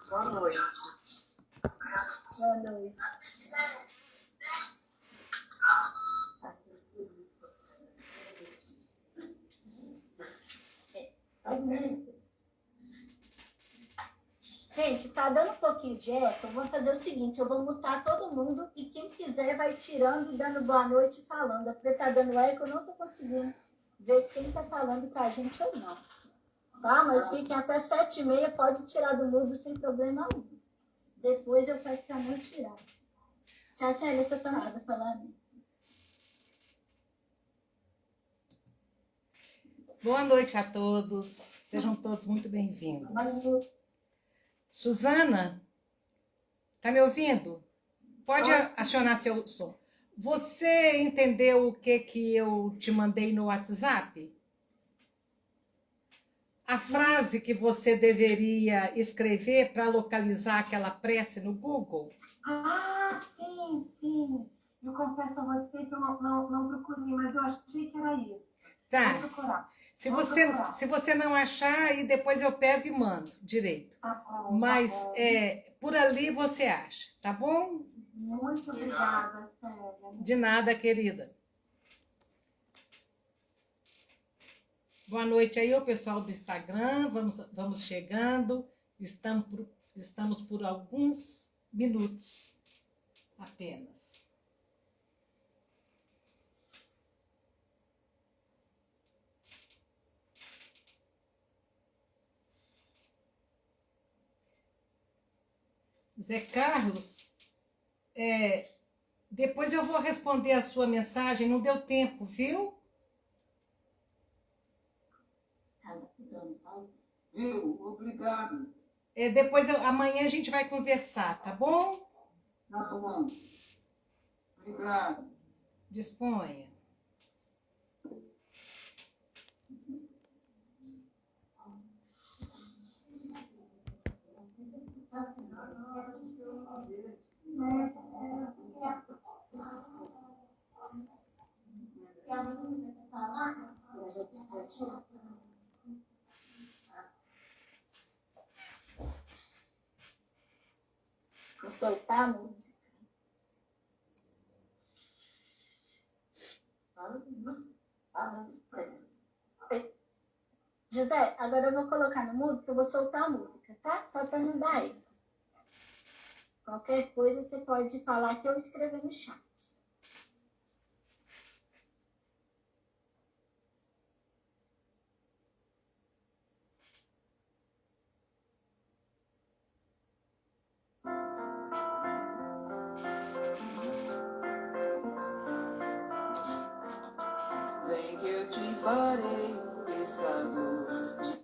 Boa noite. Boa noite. Gente, tá dando um pouquinho de eco. Eu vou fazer o seguinte, eu vou mutar todo mundo e quem quiser vai tirando e dando boa noite e falando. É porque tá dando eco, eu não tô conseguindo ver quem tá falando com a gente ou não. Tá? Mas fiquem até 7h30, pode tirar do mudo sem problema algum. Depois eu peço para não tirar. Tia Célia, você tá nada falando? Boa noite a todos. Sejam todos muito bem-vindos. Suzana, tá me ouvindo? Pode acionar seu som. Você entendeu o que eu te mandei no WhatsApp? A frase que você deveria escrever para localizar aquela prece no Google? Ah, sim. Eu confesso a você que eu não procurei, mas eu achei que era isso. Tá. Vou procurar. Se você não achar, aí depois eu pego e mando direito. Tá bom, Mas tá bom. por ali você acha, tá bom? Muito obrigada, Célia. De nada, querida. Boa noite aí, o pessoal do Instagram. Vamos chegando. Estamos por alguns minutos apenas. Zé Carlos, depois eu vou responder a sua mensagem. Não deu tempo, viu? Obrigado. Amanhã a gente vai conversar, tá bom? Tá bom. Obrigado. Disponha. Vou soltar a música. José, agora eu vou colocar no mudo que eu vou soltar a música, tá? Só para não dar eco. Qualquer coisa você pode falar que eu escrevi no chat. Vem que eu te farei um pescador de...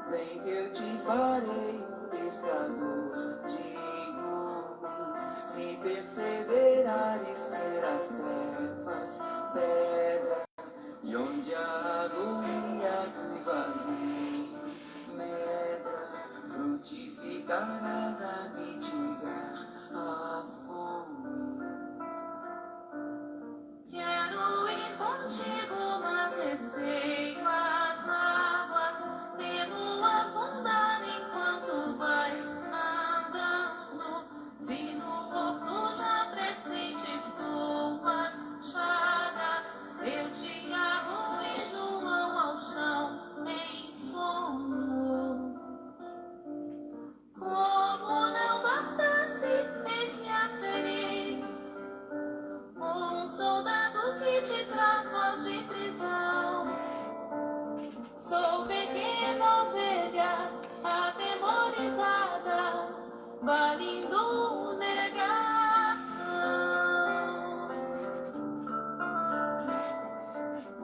Vem que eu te farei um pescador de homens. Se perseverares serás cefas, pedra, e onde a agonia do vazio medra, frutificarás a mitigar a fome. Quero ir contigo, mas receio as águas. Temo afundar enquanto vais andando. Se no porto já pressentes tuas chagas, eu te agoijo mão ao chão em sono. Como não bastasse, eis-me a ferir. Um soldado que te traz voz de prisão. Sou pequena ovelha, atemorizada, valindo negação.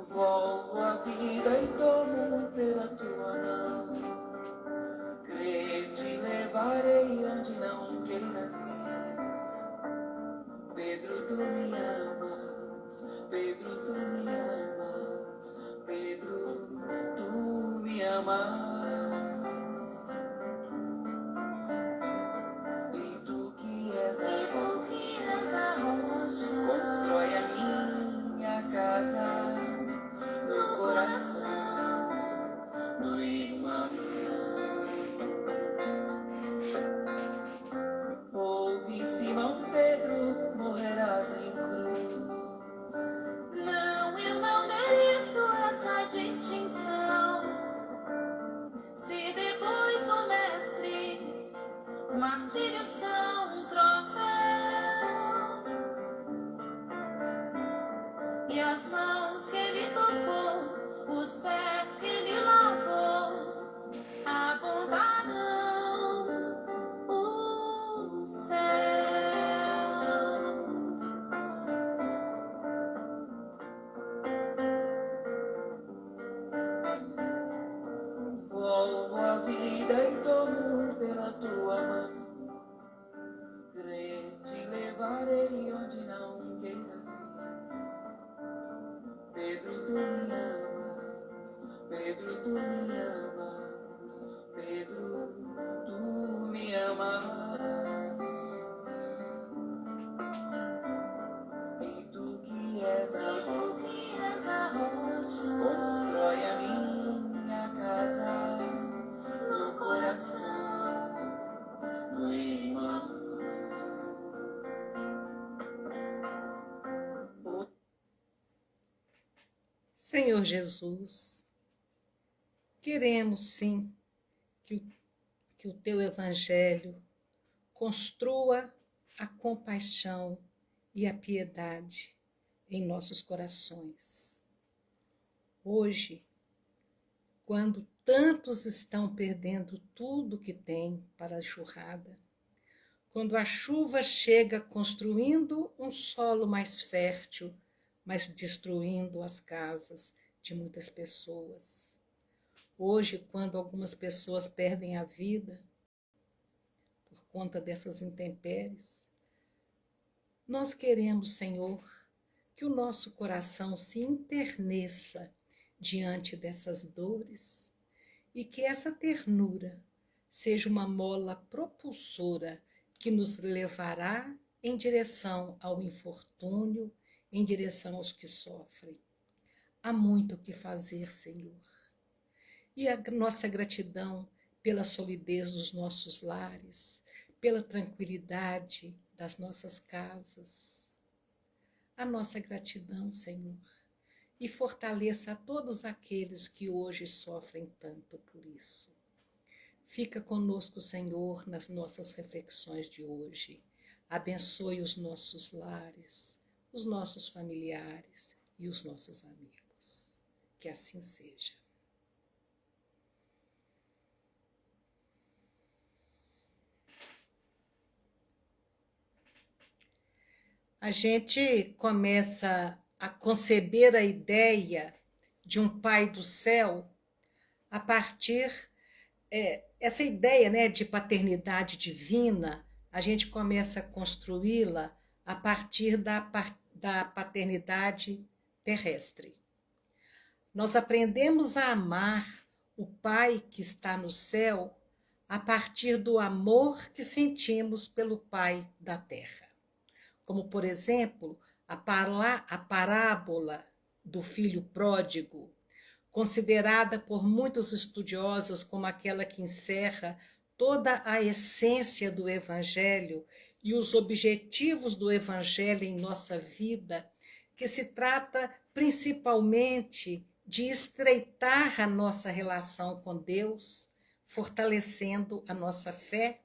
Volvo a vida e tomo pela tua mão. Creio te levarei onde não queiras ir. Pedro, tu me amas. Pedro, tu me amas. Pedro, tu me amas. E tu que e as mãos que ele tocou, os pés que ele lavou, apontaram o céu. Volvo a vida e tomo pela tua mão. Creio te levarei onde não queiras ir. Pedro, tu me amas. Pedro, tu me amas. Pedro, tu me amas. E tu que és a rocha, constrói a minha casa no coração do irmão. Senhor Jesus, queremos sim que o teu evangelho construa a compaixão e a piedade em nossos corações. Hoje, quando tantos estão perdendo tudo que têm para a enxurrada, quando a chuva chega construindo um solo mais fértil, mas destruindo as casas de muitas pessoas. Hoje, quando algumas pessoas perdem a vida por conta dessas intempéries, nós queremos, Senhor, que o nosso coração se enterneça diante dessas dores e que essa ternura seja uma mola propulsora que nos levará em direção ao infortúnio, em direção aos que sofrem. Há muito o que fazer, Senhor. E a nossa gratidão pela solidez dos nossos lares, pela tranquilidade das nossas casas. A nossa gratidão, Senhor, e fortaleça a todos aqueles que hoje sofrem tanto por isso. Fica conosco, Senhor, nas nossas reflexões de hoje. Abençoe os nossos lares, os nossos familiares e os nossos amigos. Que assim seja. A gente começa a conceber a ideia de um Pai do céu a partir essa ideia, né, de paternidade divina. A gente começa a construí-la a partir da paternidade terrestre. Nós aprendemos a amar o Pai que está no céu a partir do amor que sentimos pelo Pai da terra. Como, por exemplo, a parábola do filho pródigo, considerada por muitos estudiosos como aquela que encerra toda a essência do Evangelho e os objetivos do Evangelho em nossa vida, que se trata principalmente de estreitar a nossa relação com Deus, fortalecendo a nossa fé.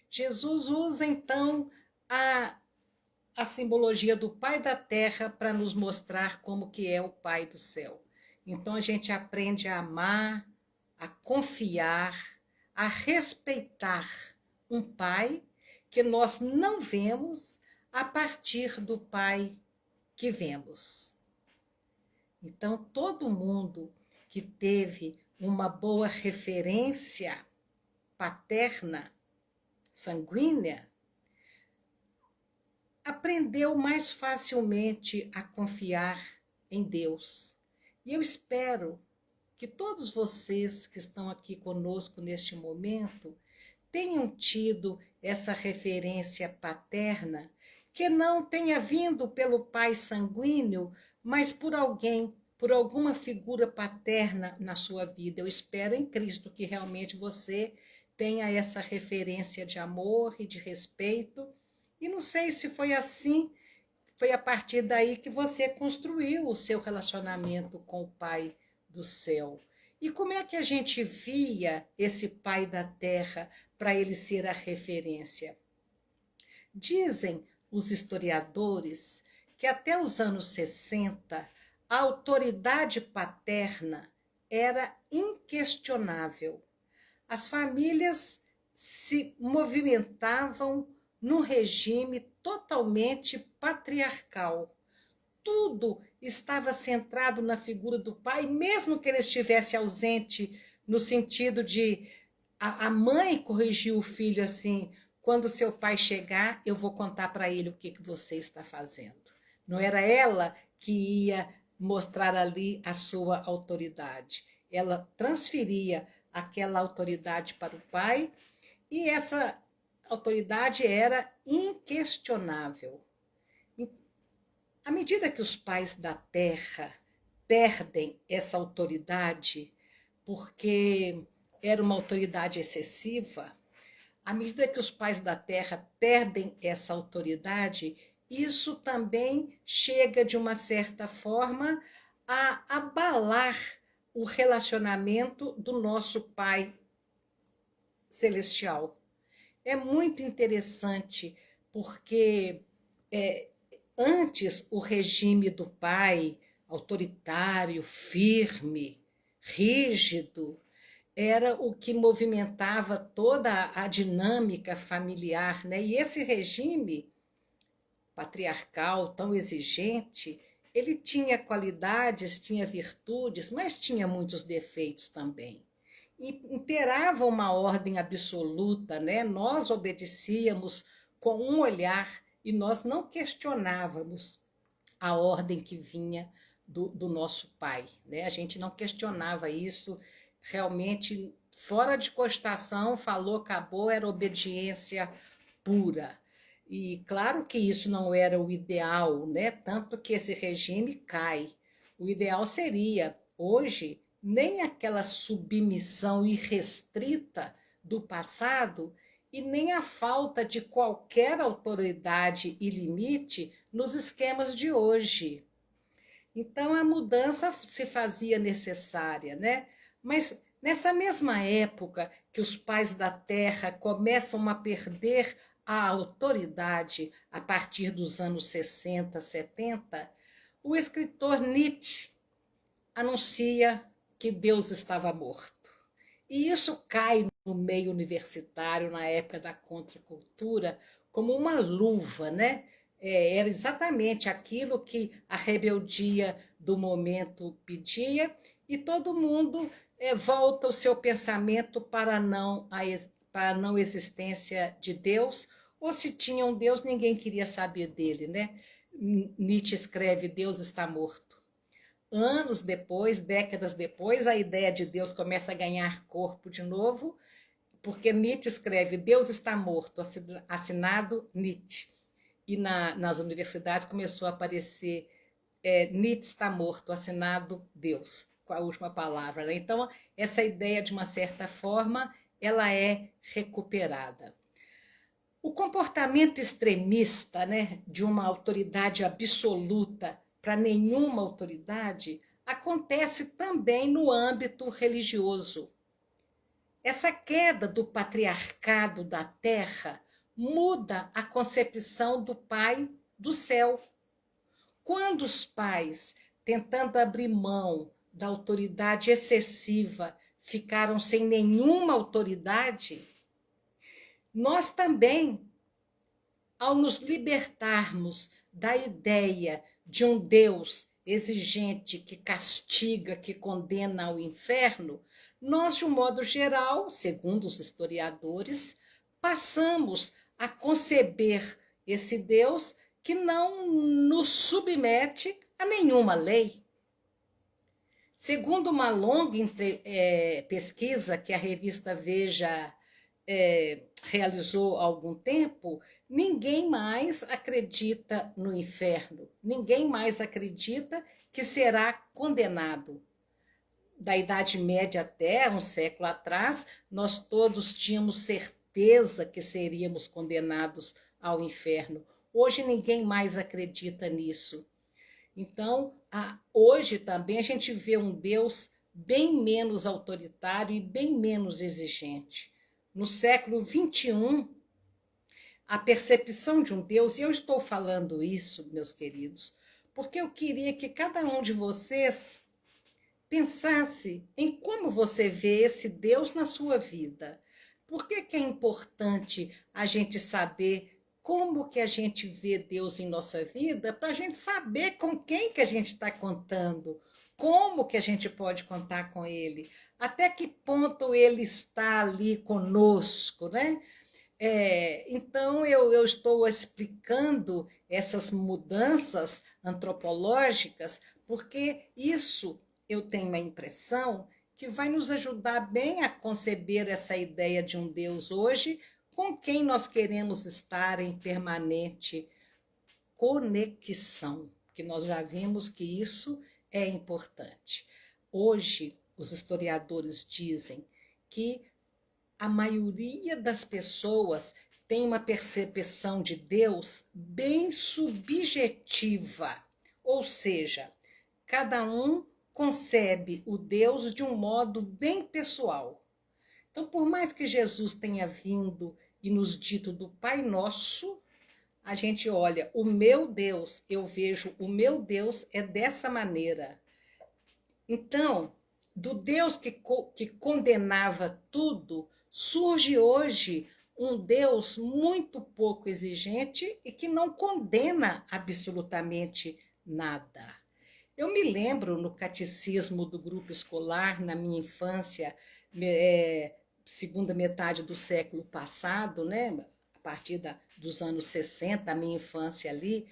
Jesus usa, então, a simbologia do Pai da Terra para nos mostrar como que é o Pai do céu. Então, a gente aprende a amar, a confiar, a respeitar um Pai que nós não vemos a partir do Pai que vemos. Então, todo mundo que teve uma boa referência paterna, sanguínea, aprendeu mais facilmente a confiar em Deus. E eu espero que todos vocês que estão aqui conosco neste momento tenham tido essa referência paterna, que não tenha vindo pelo pai sanguíneo, mas por alguém, por alguma figura paterna na sua vida. Eu espero em Cristo que realmente você tenha essa referência de amor e de respeito. E não sei se foi assim, foi a partir daí que você construiu o seu relacionamento com o Pai do céu. E como é que a gente via esse Pai da terra para ele ser a referência? Dizem os historiadores que até os anos 60, a autoridade paterna era inquestionável. As famílias se movimentavam num regime totalmente patriarcal. Tudo estava centrado na figura do pai, mesmo que ele estivesse ausente, no sentido de a mãe corrigiu o filho assim: quando seu pai chegar, eu vou contar para ele o que você está fazendo. Não era ela que ia mostrar ali a sua autoridade. Ela transferia aquela autoridade para o pai e essa autoridade era inquestionável. À medida que os pais da terra perdem essa autoridade, porque era uma autoridade excessiva, à medida que os pais da terra perdem essa autoridade, isso também chega, de uma certa forma, a abalar o relacionamento do nosso Pai Celestial. É muito interessante, porque antes o regime do pai, autoritário, firme, rígido, era o que movimentava toda a dinâmica familiar, né? E esse regime patriarcal, tão exigente, ele tinha qualidades, tinha virtudes, mas tinha muitos defeitos também. E imperava uma ordem absoluta, né? Nós obedecíamos com um olhar e nós não questionávamos a ordem que vinha do nosso pai, né? A gente não questionava isso, realmente, fora de costação, falou, acabou, era obediência pura. E claro que isso não era o ideal, né? Tanto que esse regime cai. O ideal seria, hoje, nem aquela submissão irrestrita do passado e nem a falta de qualquer autoridade e limite nos esquemas de hoje. Então, a mudança se fazia necessária, né? Mas nessa mesma época que os pais da terra começam a perder a autoridade, a partir dos anos 60, 70, o escritor Nietzsche anuncia que Deus estava morto. E isso cai no meio universitário, na época da contracultura, como uma luva, né? Era exatamente aquilo que a rebeldia do momento pedia, e todo mundo volta o seu pensamento para a não existência de Deus, ou se tinha um Deus, ninguém queria saber dele, né? Nietzsche escreve: Deus está morto. Anos depois, décadas depois, a ideia de Deus começa a ganhar corpo de novo, porque Nietzsche escreve: Deus está morto, assinado Nietzsche. E nas universidades começou a aparecer Nietzsche está morto, assinado Deus, com a última palavra, né? Então, essa ideia, de uma certa forma, ela é recuperada. O comportamento extremista, né, de uma autoridade absoluta para nenhuma autoridade acontece também no âmbito religioso. Essa queda do patriarcado da terra muda a concepção do Pai do céu. Quando os pais, tentando abrir mão da autoridade excessiva, ficaram sem nenhuma autoridade, nós também, ao nos libertarmos da ideia de um Deus exigente que castiga, que condena ao inferno, nós, de um modo geral, segundo os historiadores, passamos a conceber esse Deus que não nos submete a nenhuma lei. Segundo uma longa pesquisa que a revista Veja realizou há algum tempo, ninguém mais acredita no inferno, ninguém mais acredita que será condenado. Da Idade Média até um século atrás, nós todos tínhamos certeza que seríamos condenados ao inferno. Hoje ninguém mais acredita nisso. Então, hoje também a gente vê um Deus bem menos autoritário e bem menos exigente. No século XXI, a percepção de um Deus, e eu estou falando isso, meus queridos, porque eu queria que cada um de vocês pensasse em como você vê esse Deus na sua vida. Por que que é importante a gente saber como que a gente vê Deus em nossa vida, para a gente saber com quem que a gente está contando, como que a gente pode contar com Ele, até que ponto Ele está ali conosco, né? Então, eu estou explicando essas mudanças antropológicas, porque isso eu tenho a impressão que vai nos ajudar bem a conceber essa ideia de um Deus hoje, com quem nós queremos estar em permanente conexão, que nós já vimos que isso é importante. Hoje, os historiadores dizem que a maioria das pessoas tem uma percepção de Deus bem subjetiva, ou seja, cada um concebe o Deus de um modo bem pessoal. Então, por mais que Jesus tenha vindo e nos dito do Pai Nosso, a gente olha, o meu Deus, eu vejo o meu Deus é dessa maneira. Então, do Deus que condenava tudo, surge hoje um Deus muito pouco exigente e que não condena absolutamente nada. Eu me lembro no catecismo do grupo escolar, na minha infância, segunda metade do século passado, né? A partir dos anos 60, a minha infância ali,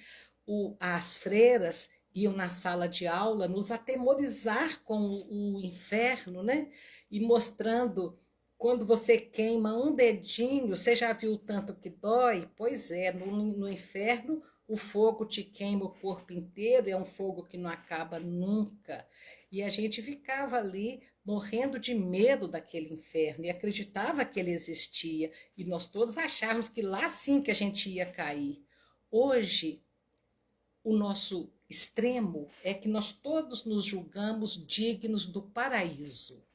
as freiras iam na sala de aula nos atemorizar com o inferno, né? E mostrando, quando você queima um dedinho, você já viu o tanto que dói? Pois é, no inferno o fogo te queima o corpo inteiro, é um fogo que não acaba nunca. E a gente ficava ali morrendo de medo daquele inferno e acreditava que ele existia. E nós todos achávamos que lá sim que a gente ia cair. Hoje, o nosso extremo é que nós todos nos julgamos dignos do paraíso.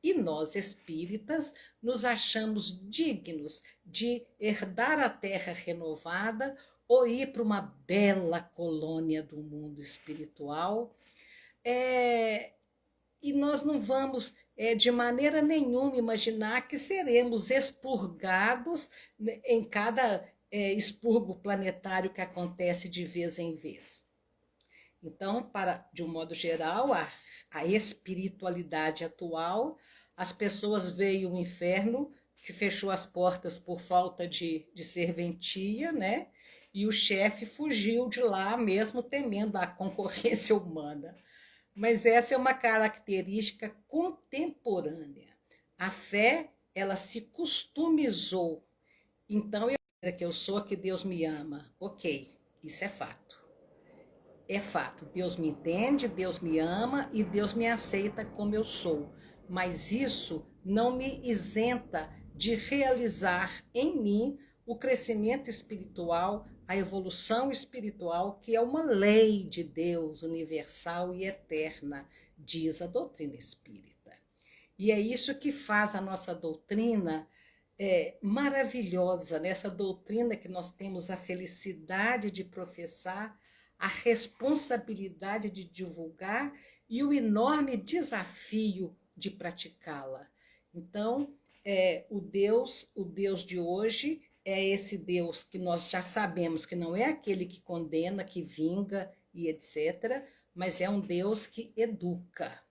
E nós, espíritas, nos achamos dignos de herdar a terra renovada ou ir para uma bela colônia do mundo espiritual. E nós não vamos, de maneira nenhuma, imaginar que seremos expurgados em cada expurgo planetário que acontece de vez em vez. Então, de um modo geral, a espiritualidade atual, as pessoas veem o inferno que fechou as portas por falta de serventia, né? E o chefe fugiu de lá mesmo temendo a concorrência humana. Mas essa é uma característica contemporânea. A fé, ela se customizou. Então, que eu sou, que Deus me ama. Ok, isso é fato. É fato, Deus me entende, Deus me ama e Deus me aceita como eu sou. Mas isso não me isenta de realizar em mim o crescimento espiritual, a evolução espiritual, que é uma lei de Deus universal e eterna, diz a doutrina espírita. E é isso que faz a nossa doutrina maravilhosa, nessa doutrina que nós temos a felicidade de professar, a responsabilidade de divulgar e o enorme desafio de praticá-la. Então, o Deus de hoje é esse Deus que nós já sabemos que não é aquele que condena, que vinga e etc., mas é um Deus que educa.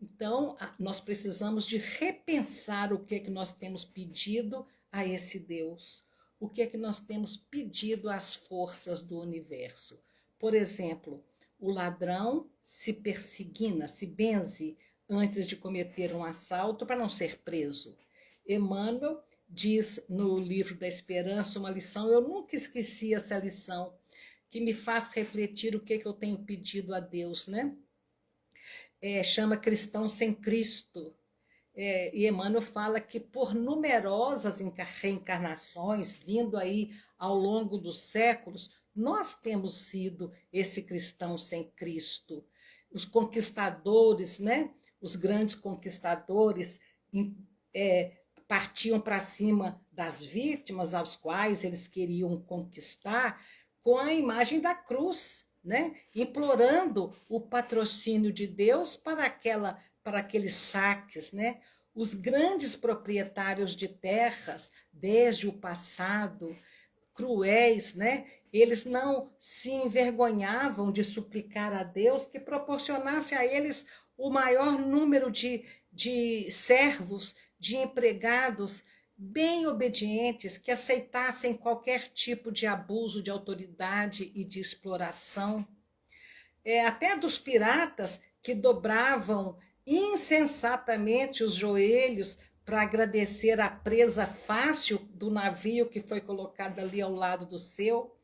Então, nós precisamos de repensar o que é que nós temos pedido a esse Deus, o que é que nós temos pedido às forças do universo. Por exemplo, o ladrão se persigna, se benze antes de cometer um assalto para não ser preso. Emmanuel diz no livro da Esperança uma lição, eu nunca esqueci essa lição, que me faz refletir o que eu tenho pedido a Deus, né? Chama Cristão sem Cristo. E Emmanuel fala que por numerosas reencarnações, vindo aí ao longo dos séculos, nós temos sido esse cristão sem Cristo. Os conquistadores, né? Os grandes conquistadores partiam para cima das vítimas aos quais eles queriam conquistar com a imagem da cruz, né? Implorando o patrocínio de Deus para aqueles saques, né? Os grandes proprietários de terras, desde o passado, cruéis, né? Eles não se envergonhavam de suplicar a Deus que proporcionasse a eles o maior número de servos, de empregados bem obedientes, que aceitassem qualquer tipo de abuso de autoridade e de exploração. Até dos piratas que dobravam insensatamente os joelhos para agradecer a presa fácil do navio que foi colocado ali ao lado do seu.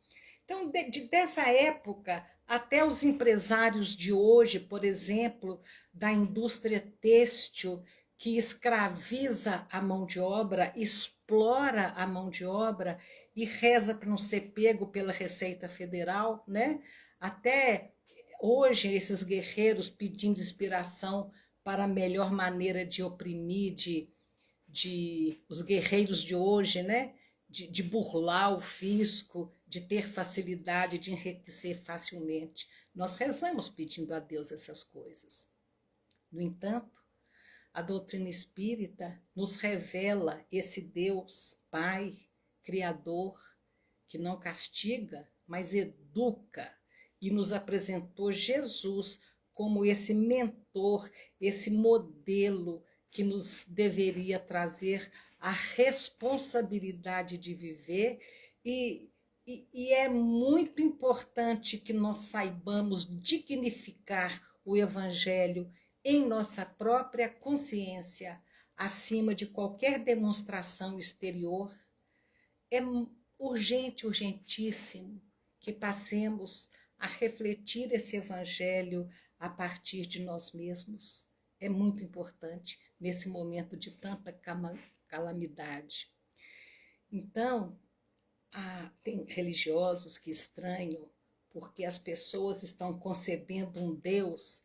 Então, dessa época até os empresários de hoje, por exemplo, da indústria têxtil, que escraviza a mão de obra, explora a mão de obra e reza para não ser pego pela Receita Federal, né? Até hoje, esses guerreiros pedindo inspiração para a melhor maneira de oprimir, os guerreiros de hoje, né? De burlar o fisco, de ter facilidade de enriquecer facilmente. Nós rezamos pedindo a Deus essas coisas. No entanto, a doutrina espírita nos revela esse Deus, Pai, Criador, que não castiga, mas educa, e nos apresentou Jesus como esse mentor, esse modelo que nos deveria trazer a responsabilidade de viver, e é muito importante que nós saibamos dignificar o Evangelho em nossa própria consciência, acima de qualquer demonstração exterior. É urgente, urgentíssimo que passemos a refletir esse Evangelho a partir de nós mesmos. É muito importante nesse momento de tanta calamidade. Então, tem religiosos que estranham porque as pessoas estão concebendo um Deus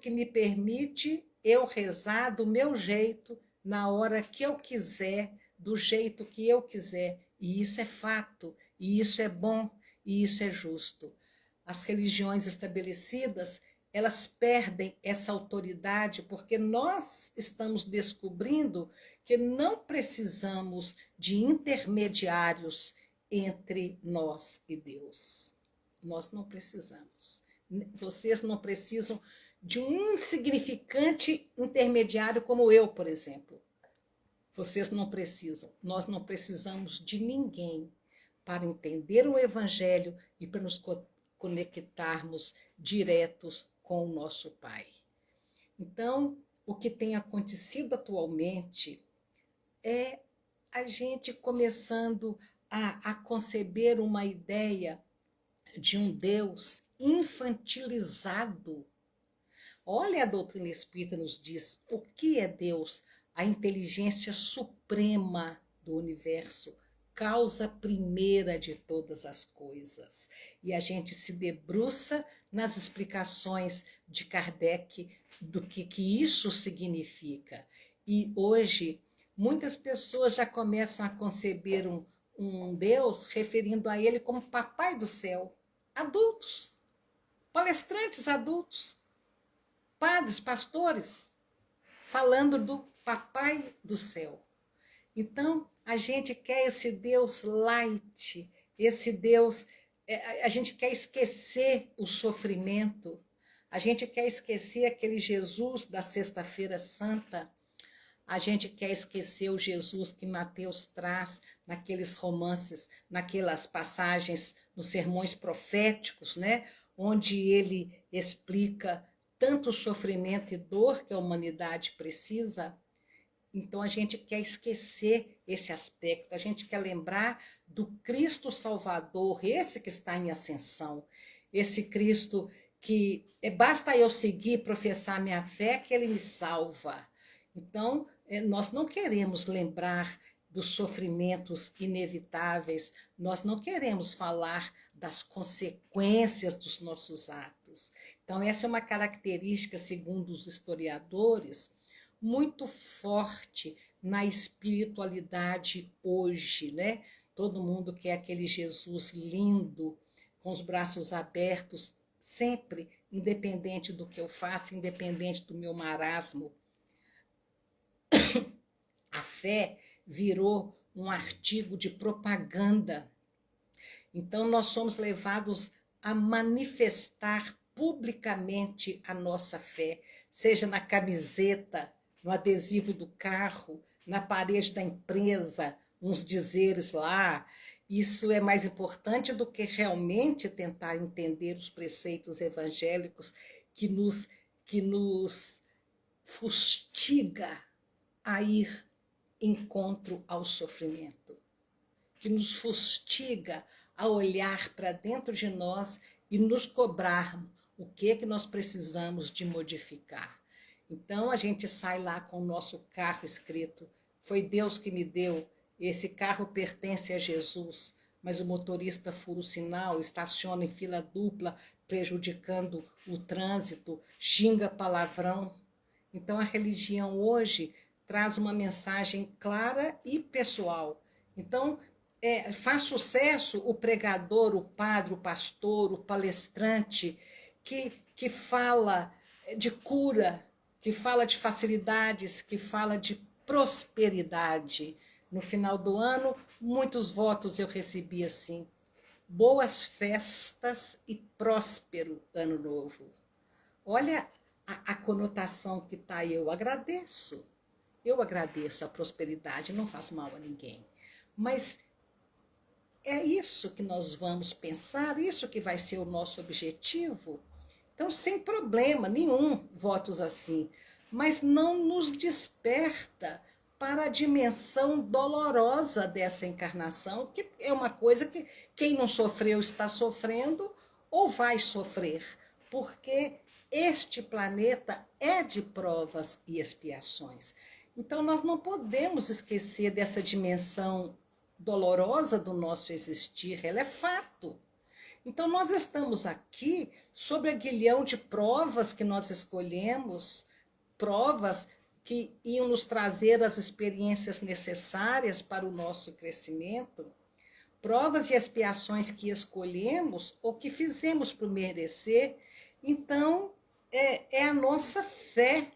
que me permite eu rezar do meu jeito, na hora que eu quiser, do jeito que eu quiser. E isso é fato, e isso é bom, e isso é justo. As religiões estabelecidas, elas perdem essa autoridade porque nós estamos descobrindo que não precisamos de intermediários entre nós e Deus. Nós não precisamos. Vocês não precisam de um insignificante intermediário como eu, por exemplo. Vocês não precisam. Nós não precisamos de ninguém para entender o Evangelho e para nos conectarmos diretos com o nosso Pai. Então, o que tem acontecido atualmente é a gente começando a conceber uma ideia de um Deus infantilizado. Olha, a doutrina espírita nos diz o que é Deus, a inteligência suprema do universo, causa primeira de todas as coisas. E a gente se debruça nas explicações de Kardec do que isso significa. E hoje, muitas pessoas já começam a conceber um Deus referindo a ele como Papai do Céu. Adultos, palestrantes adultos, padres, pastores, falando do Papai do Céu. Então, a gente quer esse Deus light, esse Deus, a gente quer esquecer o sofrimento, a gente quer esquecer aquele Jesus da Sexta-feira Santa, a gente quer esquecer o Jesus que Mateus traz naqueles romances, naquelas passagens, nos sermões proféticos, né? Onde ele explica tanto sofrimento e dor que a humanidade precisa. Então, a gente quer esquecer esse aspecto, a gente quer lembrar do Cristo Salvador, esse que está em ascensão, esse Cristo que basta eu seguir, professar minha fé, que ele me salva. Então, nós não queremos lembrar dos sofrimentos inevitáveis, nós não queremos falar das consequências dos nossos atos. Então, essa é uma característica, segundo os historiadores, muito forte na espiritualidade hoje, né? Todo mundo quer aquele Jesus lindo, com os braços abertos, sempre, independente do que eu faça, independente do meu marasmo. A fé virou um artigo de propaganda. Então, nós somos levados a manifestar publicamente a nossa fé, seja na camiseta, no adesivo do carro, na parede da empresa, uns dizeres lá. Isso é mais importante do que realmente tentar entender os preceitos evangélicos que nos fustiga a ir encontro ao sofrimento, que nos fustiga a olhar para dentro de nós e nos cobrarmos o que é que nós precisamos de modificar. Então a gente sai lá com o nosso carro escrito: foi Deus que me deu, esse carro pertence a Jesus, mas o motorista fura o sinal, estaciona em fila dupla, prejudicando o trânsito, xinga palavrão. Então a religião hoje traz uma mensagem clara e pessoal. Então, faz sucesso o pregador, o padre, o pastor, o palestrante, que fala de cura, que fala de facilidades, que fala de prosperidade. No final do ano, muitos votos eu recebi assim: boas festas e próspero ano novo. Olha a conotação que está aí. Eu agradeço a prosperidade, não faz mal a ninguém. Mas é isso que nós vamos pensar, isso que vai ser o nosso objetivo. Então, sem problema nenhum, votos assim, mas não nos desperta para a dimensão dolorosa dessa encarnação, que é uma coisa que quem não sofreu está sofrendo ou vai sofrer, porque este planeta é de provas e expiações. Então, nós não podemos esquecer dessa dimensão dolorosa do nosso existir, ela é fato. Então, nós estamos aqui sob aguilhão de provas que nós escolhemos, provas que iam nos trazer as experiências necessárias para o nosso crescimento, provas e expiações que escolhemos ou que fizemos por merecer. Então, é a nossa fé.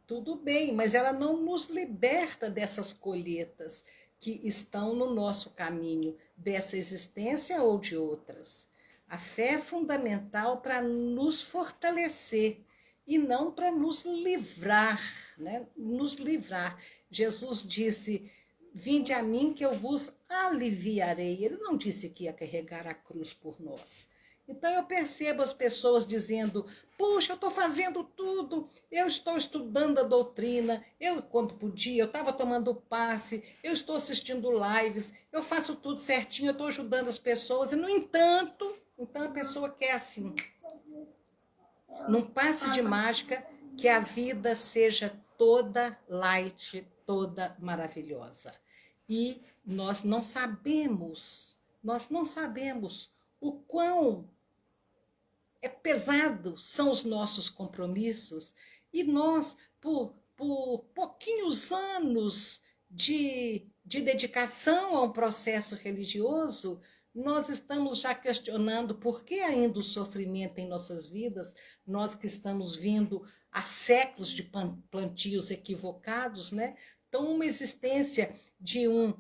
Tudo bem, mas ela não nos liberta dessas colheitas que estão no nosso caminho, dessa existência ou de outras. A fé é fundamental para nos fortalecer e não para nos livrar, né? Nos livrar. Jesus disse: vinde a mim que eu vos aliviarei. Ele não disse que ia carregar a cruz por nós. Então eu percebo as pessoas dizendo: puxa, eu estou fazendo tudo, eu estou estudando a doutrina, eu, quando podia, eu estava tomando passe, eu estou assistindo lives, eu faço tudo certinho, eu estou ajudando as pessoas, e no entanto, então a pessoa quer assim, num passe de mágica, que a vida seja toda light, toda maravilhosa. E nós não sabemos o quão pesado são os nossos compromissos, e nós, por pouquinhos anos de dedicação a um processo religioso, nós estamos já questionando por que ainda o sofrimento em nossas vidas, nós que estamos vindo há séculos de plantios equivocados, né? Então, uma existência de um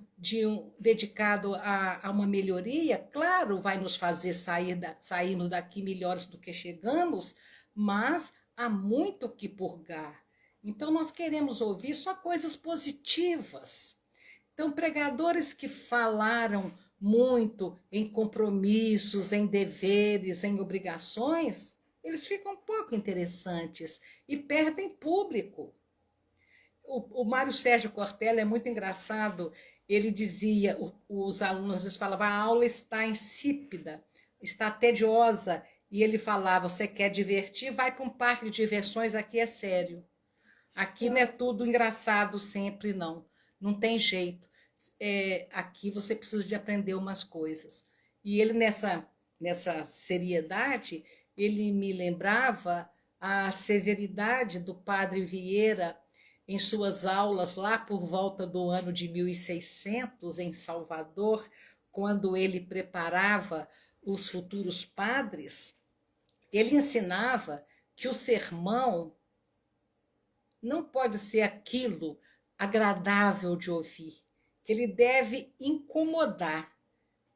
dedicado a uma melhoria, claro, vai nos fazer sairmos daqui melhores do que chegamos, mas há muito que purgar. Então, nós queremos ouvir só coisas positivas. Então, pregadores que falaram muito em compromissos, em deveres, em obrigações, eles ficam pouco interessantes e perdem público. O Mário Sérgio Cortella é muito engraçado, ele dizia, os alunos às vezes falavam: a aula está insípida, está tediosa, e ele falava: você quer divertir, vai para um parque de diversões, aqui é sério. Aqui não é tudo engraçado sempre, não tem jeito. Aqui você precisa de aprender umas coisas. E ele, nessa seriedade, ele me lembrava a severidade do padre Vieira em suas aulas lá por volta do ano de 1600 em Salvador, quando ele preparava os futuros padres, ele ensinava que o sermão não pode ser aquilo agradável de ouvir, que ele deve incomodar,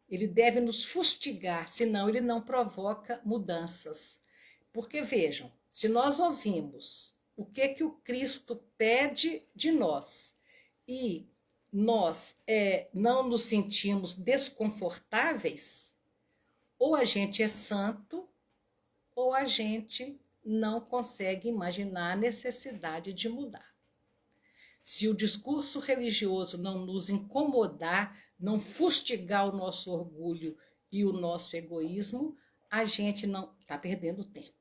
ele deve nos fustigar, senão ele não provoca mudanças. Porque vejam, se nós ouvimos o que o Cristo pede de nós e nós não nos sentimos desconfortáveis, ou a gente é santo, ou a gente não consegue imaginar a necessidade de mudar. Se o discurso religioso não nos incomodar, não fustigar o nosso orgulho e o nosso egoísmo, a gente não está perdendo tempo.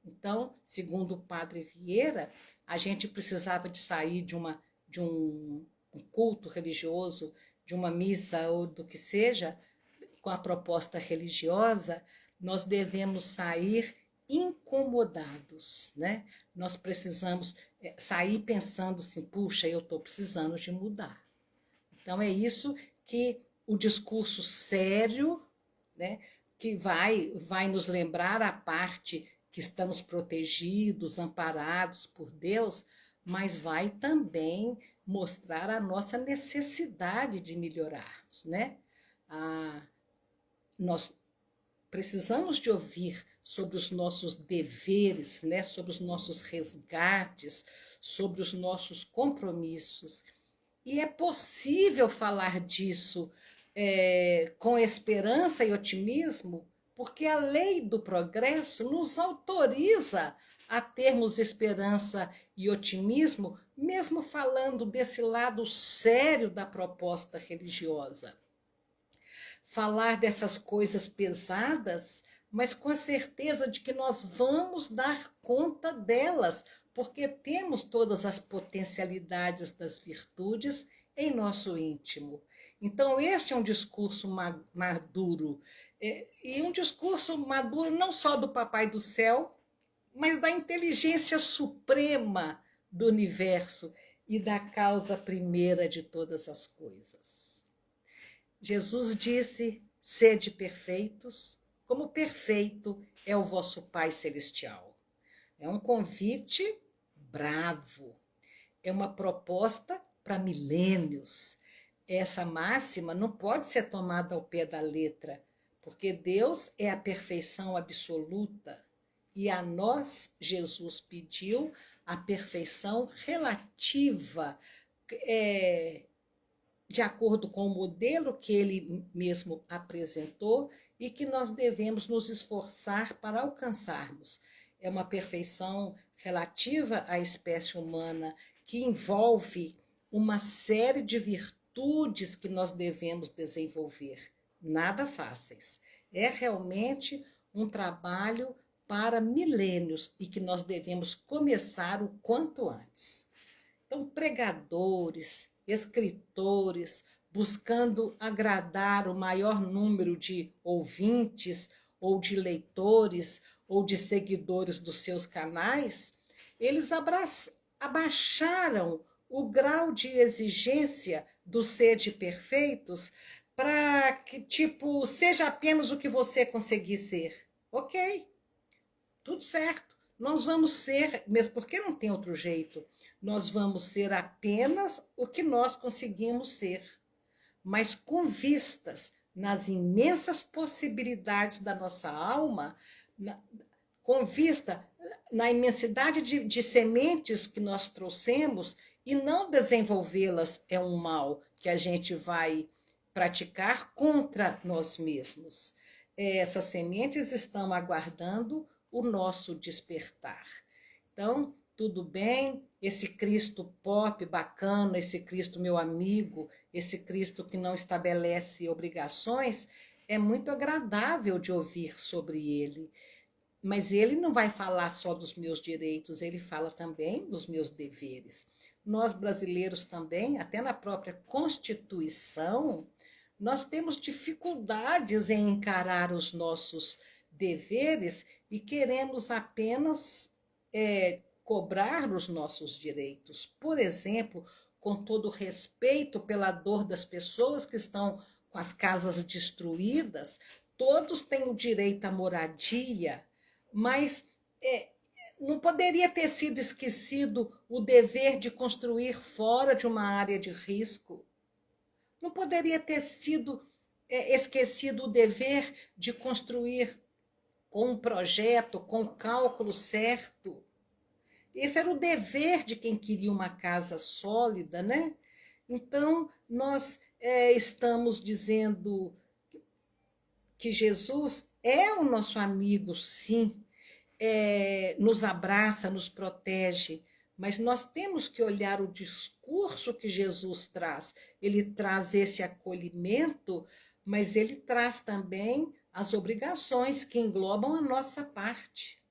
Então, segundo o padre Vieira, a gente precisava de sair de um culto religioso, de uma missa ou do que seja, com a proposta religiosa, nós devemos sair incomodados, né? Nós precisamos sair pensando assim, puxa, eu estou precisando de mudar. Então, é isso que o discurso sério, né, que vai nos lembrar a parte que estamos protegidos, amparados por Deus, mas vai também mostrar a nossa necessidade de melhorarmos, né? Nós precisamos de ouvir sobre os nossos deveres, né? Sobre os nossos resgates, sobre os nossos compromissos. E é possível falar disso com esperança e otimismo, porque a lei do progresso nos autoriza a termos esperança e otimismo, mesmo falando desse lado sério da proposta religiosa. Falar dessas coisas pesadas, mas com a certeza de que nós vamos dar conta delas, porque temos todas as potencialidades das virtudes em nosso íntimo. Então, este é um discurso maduro, e um discurso maduro não só do Papai do Céu, mas da inteligência suprema do universo e da causa primeira de todas as coisas. Jesus disse, sede perfeitos, como perfeito é o vosso Pai Celestial. É um convite bravo, é uma proposta para milênios. Essa máxima não pode ser tomada ao pé da letra, porque Deus é a perfeição absoluta e a nós Jesus pediu a perfeição relativa, de acordo com o modelo que ele mesmo apresentou e que nós devemos nos esforçar para alcançarmos. É uma perfeição relativa à espécie humana que envolve uma série de virtudes que nós devemos desenvolver. Nada fáceis. É realmente um trabalho para milênios e que nós devemos começar o quanto antes. Então, pregadores, escritores, buscando agradar o maior número de ouvintes ou de leitores ou de seguidores dos seus canais, eles abaixaram o grau de exigência do sede perfeitos para que, seja apenas o que você conseguir ser. Ok, tudo certo. Nós vamos ser, mesmo porque não tem outro jeito, nós vamos ser apenas o que nós conseguimos ser, mas com vistas nas imensas possibilidades da nossa alma, com vista na imensidade de sementes que nós trouxemos, e não desenvolvê-las é um mal que a gente vai praticar contra nós mesmos. Essas sementes estão aguardando o nosso despertar. Então, tudo bem, esse Cristo pop bacana, esse Cristo meu amigo, esse Cristo que não estabelece obrigações, é muito agradável de ouvir sobre ele. Mas ele não vai falar só dos meus direitos, ele fala também dos meus deveres. Nós brasileiros também, até na própria Constituição, nós temos dificuldades em encarar os nossos deveres e queremos apenas cobrar os nossos direitos. Por exemplo, com todo respeito pela dor das pessoas que estão com as casas destruídas, todos têm o direito à moradia, mas não poderia ter sido esquecido o dever de construir fora de uma área de risco. Não poderia ter sido esquecido o dever de construir com um projeto, com o cálculo certo. Esse era o dever de quem queria uma casa sólida, né? Então, nós estamos dizendo que Jesus é o nosso amigo, sim, nos abraça, nos protege, mas nós temos que olhar o discurso que Jesus traz. Ele traz esse acolhimento, mas ele traz também as obrigações que englobam a nossa parte.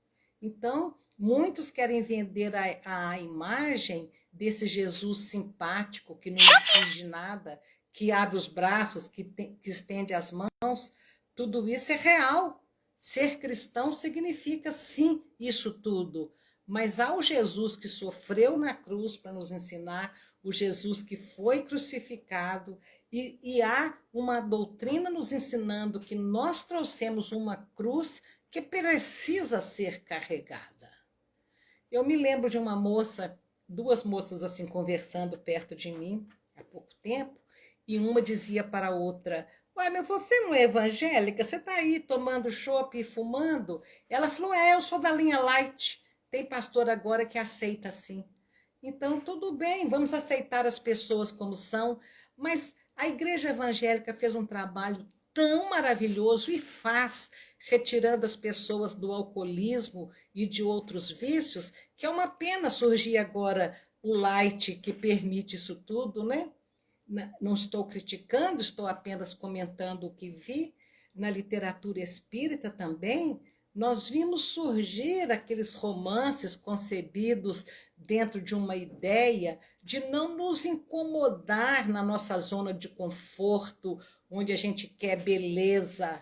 Então, muitos querem vender a imagem desse Jesus simpático, que não exige nada, que abre os braços, que estende as mãos. Tudo isso é real. Ser cristão significa, sim, isso tudo. Mas há o Jesus que sofreu na cruz para nos ensinar, o Jesus que foi crucificado, e há uma doutrina nos ensinando que nós trouxemos uma cruz que precisa ser carregada. Eu me lembro de uma moça, duas moças assim conversando perto de mim há pouco tempo, e uma dizia para a outra: "Ué, mas você não é evangélica? Você está aí tomando chopp e fumando?" Ela falou: "Eu sou da linha light. Tem pastor agora que aceita assim." Então, tudo bem, vamos aceitar as pessoas como são, mas a igreja evangélica fez um trabalho tão maravilhoso e faz, retirando as pessoas do alcoolismo e de outros vícios, que é uma pena surgir agora o light que permite isso tudo, né? Não estou criticando, estou apenas comentando o que vi. Na literatura espírita também, nós vimos surgir aqueles romances concebidos dentro de uma ideia de não nos incomodar na nossa zona de conforto, onde a gente quer beleza,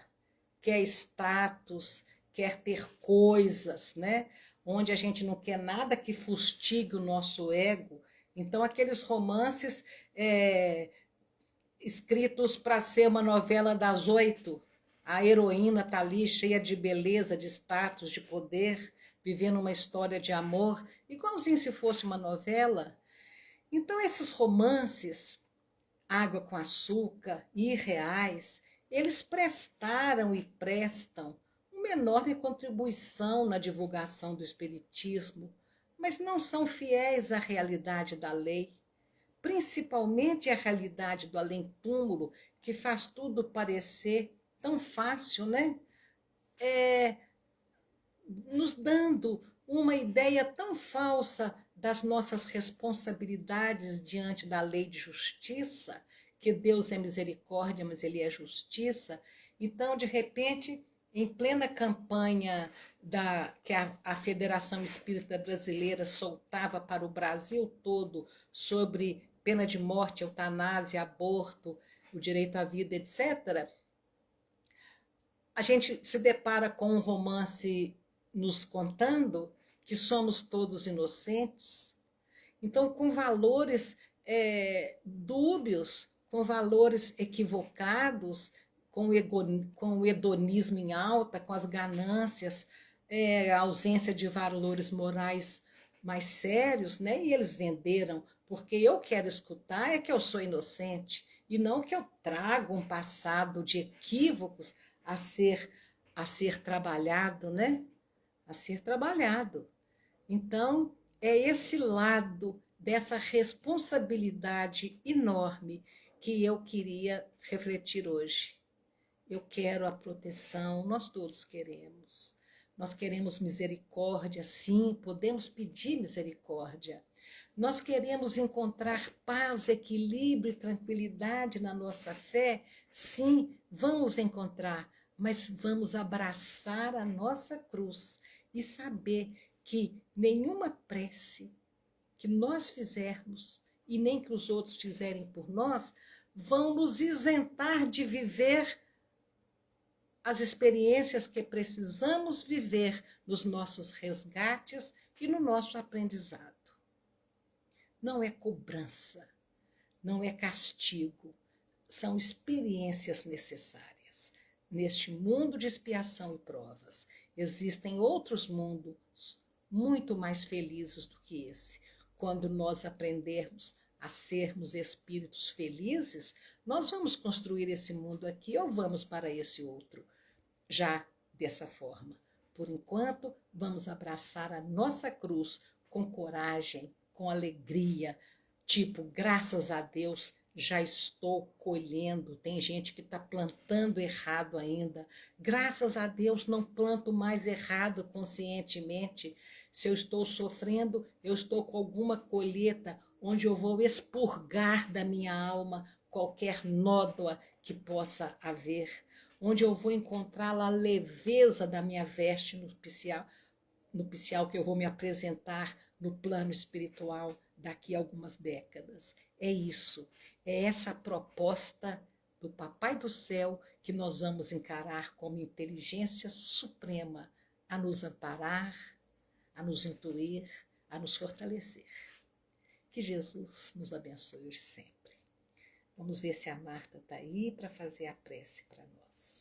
quer status, quer ter coisas, né? Onde a gente não quer nada que fustigue o nosso ego. Então, aqueles romances escritos para ser uma novela das 8, a heroína está ali cheia de beleza, de status, de poder, vivendo uma história de amor, igualzinho se fosse uma novela. Então, esses romances, Água com Açúcar, irreais, eles prestaram e prestam uma enorme contribuição na divulgação do espiritismo, mas não são fiéis à realidade da lei, principalmente à realidade do além-túmulo, que faz tudo parecer tão fácil, né? Nos dando uma ideia tão falsa das nossas responsabilidades diante da lei de justiça, que Deus é misericórdia, mas Ele é justiça. Então, de repente, em plena campanha que a Federação Espírita Brasileira soltava para o Brasil todo sobre pena de morte, eutanásia, aborto, o direito à vida, etc., a gente se depara com um romance nos contando que somos todos inocentes. Então, com valores dúbios, com valores equivocados, com o hedonismo em alta, com as ganâncias, a ausência de valores morais mais sérios, né? E eles venderam, porque eu quero escutar que eu sou inocente, e não que eu trago um passado de equívocos a ser trabalhado, né? A ser trabalhado. Então, é esse lado dessa responsabilidade enorme que eu queria refletir hoje. Eu quero a proteção, nós todos queremos. Nós queremos misericórdia, sim, podemos pedir misericórdia. Nós queremos encontrar paz, equilíbrio e tranquilidade na nossa fé, sim, vamos encontrar, mas vamos abraçar a nossa cruz e saber que nenhuma prece que nós fizermos e nem que os outros fizerem por nós vão nos isentar de viver as experiências que precisamos viver nos nossos resgates e no nosso aprendizado. Não é cobrança, não é castigo, são experiências necessárias. Neste mundo de expiação e provas, existem outros mundos muito mais felizes do que esse. Quando nós aprendermos a sermos espíritos felizes, nós vamos construir esse mundo aqui ou vamos para esse outro, já dessa forma. Por enquanto, vamos abraçar a nossa cruz com coragem, com alegria, tipo, graças a Deus, já estou colhendo. Tem gente que está plantando errado ainda. Graças a Deus, não planto mais errado conscientemente. Se eu estou sofrendo, eu estou com alguma colheita onde eu vou expurgar da minha alma qualquer nódoa que possa haver, onde eu vou encontrar a leveza da minha veste nupcial que eu vou me apresentar no plano espiritual daqui a algumas décadas. É isso, é essa proposta do Papai do Céu que nós vamos encarar como inteligência suprema a nos amparar, a nos intuir, a nos fortalecer. Que Jesus nos abençoe hoje sempre. Vamos ver se a Marta está aí para fazer a prece para nós.